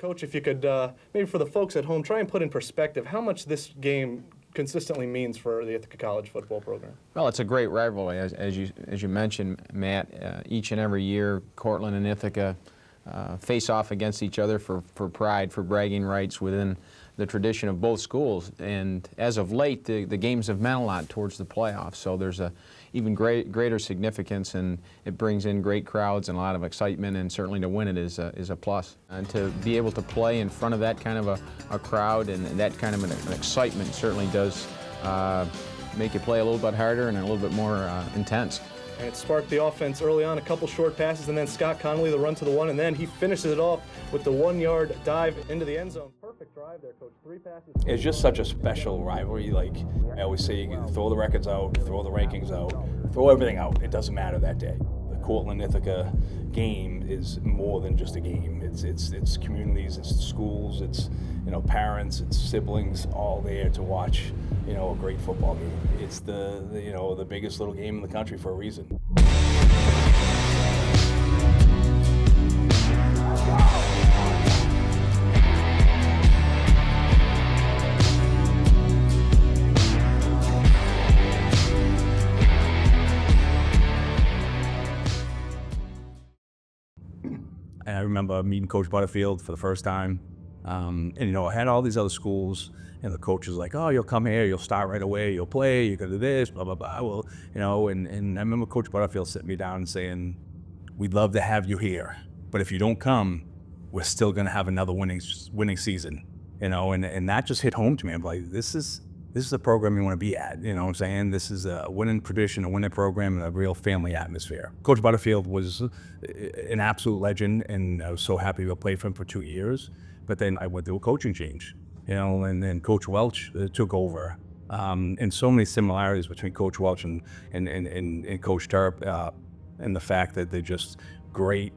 Coach, if you could, maybe for the folks at home, try and put in perspective how much this game consistently means for the Ithaca College football program. Well, it's a great rivalry, as you mentioned, Matt. Each and every year, Cortland and Ithaca face off against each other for pride, for bragging rights within the tradition of both schools. And as of late, the games have meant a lot towards the playoffs. So there's a even greater significance, and it brings in great crowds and a lot of excitement. And certainly to win it is a plus. And to be able to play in front of that kind of a crowd and that kind of an excitement certainly does make you play a little bit harder and a little bit more intense. And it sparked the offense early on, a couple short passes, and then Scott Connolly, the run to the one, and then he finishes it off with the 1-yard dive into the end zone. Perfect drive there, Coach. 3 passes. It's just such a special rivalry. Like I always say, you can throw the records out, throw the rankings out, throw everything out. It doesn't matter that day. The Cortland-Ithaca game is more than just a game. It's communities, it's schools, it's parents, it's siblings, all there to watch a great football game. It's the biggest little game in the country for a reason. And I remember meeting Coach Butterfield for the first time. And I had all these other schools, and the coach was like, "Oh, you'll come here, you'll start right away, you'll play, you're gonna do this, blah, blah, blah." Well, and I remember Coach Butterfield sitting me down and saying, "We'd love to have you here, but if you don't come, we're still gonna have another winning season." And that just hit home to me. I'm like, this is the program you want to be at. You know what I'm saying? This is a winning tradition, a winning program, and a real family atmosphere. Coach Butterfield was an absolute legend, and I was so happy to play for him for 2 years. But then I went through a coaching change, and then Coach Welch took over. And so many similarities between Coach Welch and Coach Toerper, and the fact that they're just great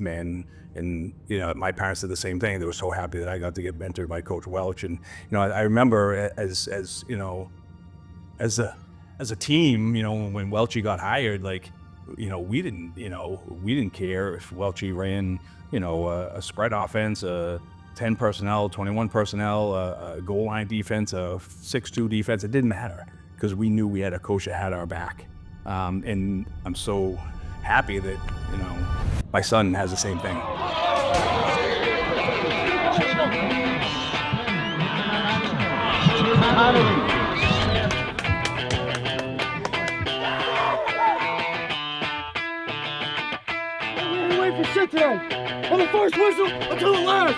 men. And my parents did the same thing. They were so happy that I got to get mentored by Coach Welch. And I remember as a team, when Welchie got hired, we didn't care if Welchie ran a spread offense, 10 personnel, 21 personnel, a goal line defense, a 6-2 defense. It didn't matter because we knew we had a coach that had our back. And I'm so happy that my son has the same thing. Wait for shit today. On the first whistle until the last.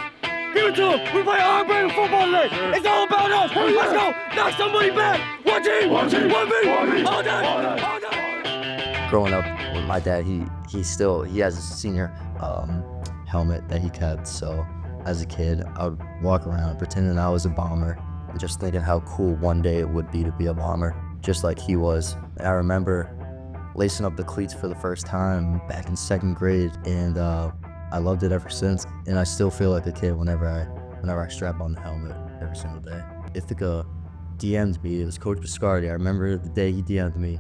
Give it to him. We play our brand of football today. It's all about us. Let's go. Knock somebody back. One team. One me. All day. Growing up with my dad, he has a senior helmet that he kept. So as a kid, I would walk around pretending I was a bomber and just thinking how cool one day it would be to be a bomber, just like he was. I remember lacing up the cleats for the first time back in 2nd grade, and I loved it ever since. And I still feel like a kid whenever I strap on the helmet every single day. Ithaca DM'd me. It was Coach Biscardi. I remember the day he DM'd me,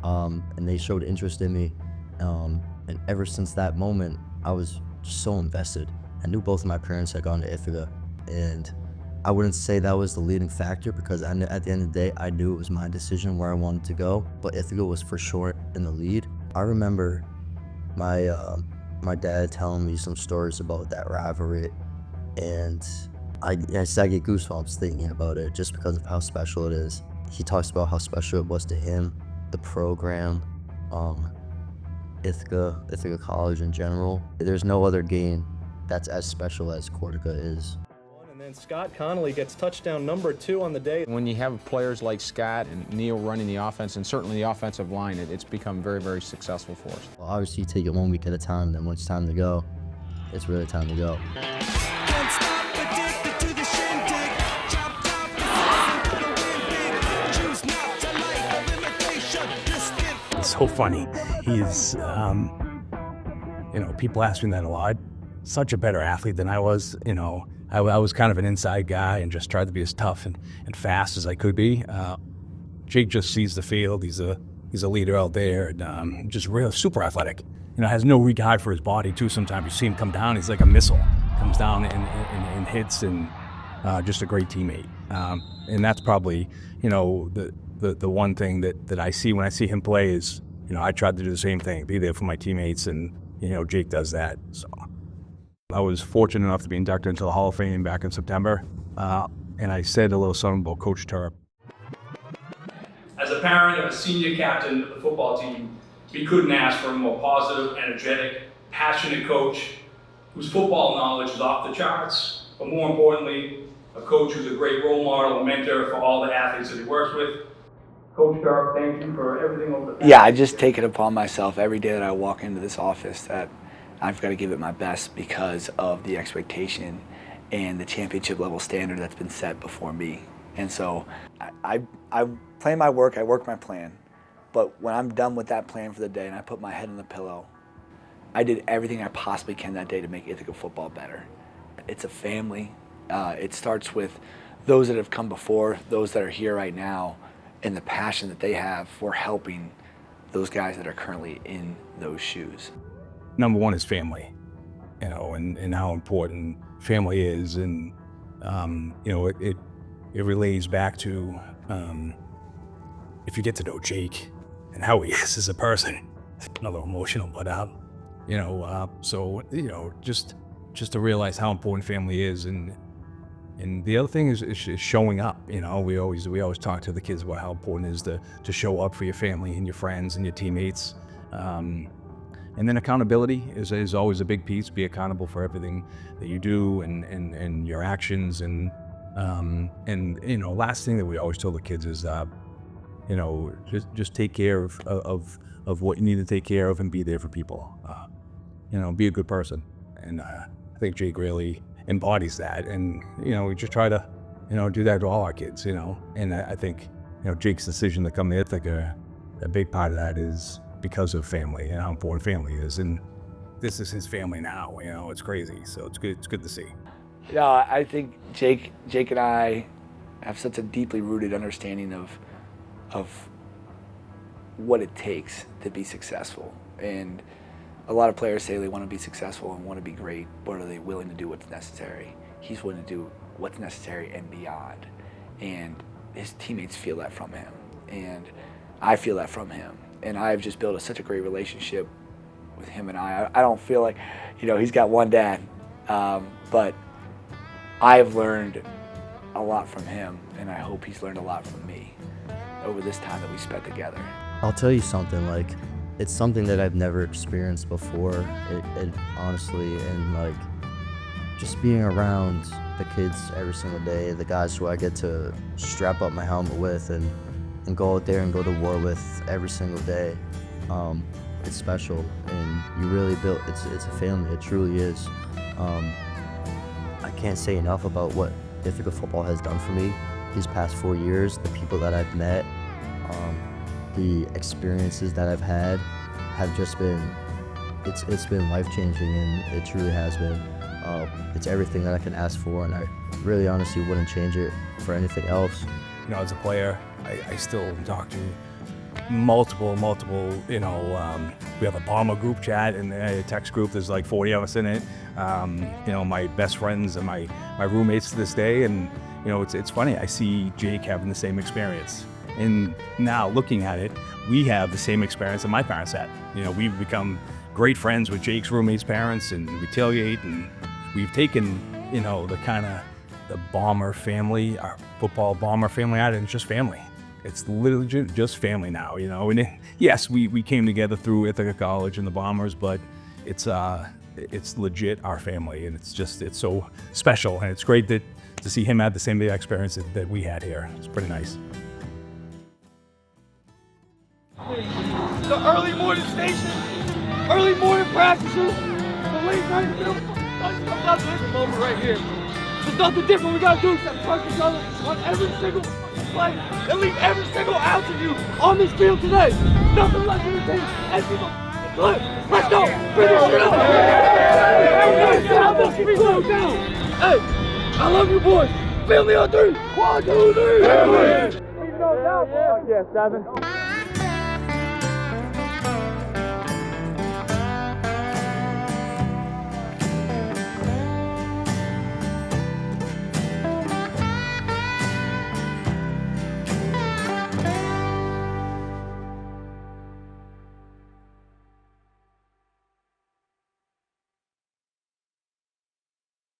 and they showed interest in me. And ever since that moment, I was just so invested. I knew both of my parents had gone to Ithaca, and I wouldn't say that was the leading factor because at the end of the day, I knew it was my decision where I wanted to go, but Ithaca was for sure in the lead. I remember my dad telling me some stories about that rivalry, and I started to get goosebumps thinking about it just because of how special it is. He talks about how special it was to him, the program, Ithaca College in general. There's no other game that's as special as Cortaca is. And then Scott Connolly gets touchdown number 2 on the day. When you have players like Scott and Neil running the offense, and certainly the offensive line, it's become very, very successful for us. Well, obviously, you take it 1 week at a time, then when it's time to go, it's really time to go. It's so funny. He's, people ask me that a lot. Such a better athlete than I was. I was kind of an inside guy and just tried to be as tough and fast as I could be. Jake just sees the field. He's a leader out there, and just real super athletic. Has no regard for his body too. Sometimes you see him come down, he's like a missile. comes down and hits, and just a great teammate. And that's probably, the one thing that I see when I see him play is, I tried to do the same thing, be there for my teammates, and, Jake does that. So I was fortunate enough to be inducted into the Hall of Fame back in September, and I said a little something about Coach Toerper. As a parent of a senior captain of the football team, we couldn't ask for a more positive, energetic, passionate coach whose football knowledge is off the charts, but more importantly, a coach who's a great role model and mentor for all the athletes that he works with. Coach Toerper, thank you for everything over the past. Yeah, I just take it upon myself every day that I walk into this office that I've got to give it my best because of the expectation and the championship level standard that's been set before me. And so I plan my work, I work my plan, but when I'm done with that plan for the day and I put my head on the pillow, I did everything I possibly can that day to make Ithaca football better. It's a family. It starts with those that have come before, those that are here right now, and the passion that they have for helping those guys that are currently in those shoes. Number one is family, and how important family is, and it relays back to if you get to know Jake and how he is as a person. Another emotional, but just to realize how important family is, and the other thing is showing up. We always talk to the kids about how important it is to show up for your family and your friends and your teammates. And then accountability is always a big piece. Be accountable for everything that you do and your actions. And last thing that we always tell the kids is, just take care of what you need to take care of and be there for people. Be a good person. And I think Jake really embodies that. And, we just try to, do that to all our kids, And I think, Jake's decision to come to Ithaca, a big part of that is because of family and how important family is. And this is his family now, it's crazy. So it's good to see. Yeah, I think Jake and I have such a deeply rooted understanding of what it takes to be successful. And a lot of players say they want to be successful and want to be great, but are they willing to do what's necessary? He's willing to do what's necessary and beyond. And his teammates feel that from him. And I feel that from him. And I've just built such a great relationship with him and I. I don't feel like, he's got one dad, but I've learned a lot from him, and I hope he's learned a lot from me over this time that we spent together. I'll tell you something, it's something that I've never experienced before, it honestly, and just being around the kids every single day, the guys who I get to strap up my helmet with and go out there and go to war with every single day. It's special, and you really built, it's a family, it truly is. I can't say enough about what Ithaca football has done for me these past 4 years. The people that I've met, the experiences that I've had have just been, it's been life-changing, and it truly has been. It's everything that I can ask for, and I really honestly wouldn't change it for anything else. As a player, I still talk to multiple, we have a Bomber group chat and a text group, there's 40 of us in it. My best friends and my roommates to this day, and it's funny, I see Jake having the same experience. And now looking at it, we have the same experience that my parents had. We've become great friends with Jake's roommates' parents, and we tailgate, and we've taken, the Bomber family, our football Bomber family out, and it's just family. It's literally just family now, And yes, we came together through Ithaca College and the Bombers, but it's legit our family, and it's so special, and it's great to see him have the same experience that we had here. It's pretty nice. The early morning station, early morning practices, the late night film. I'm not this moment right here. There's nothing different we gotta do except trust each other on every single play and leave every single ounce of you on this field today. Nothing less than the team. Let's go. Bring this shit up. Hey, I love you boys. Family on three. 1, 2, 3. Family. Yeah, 7.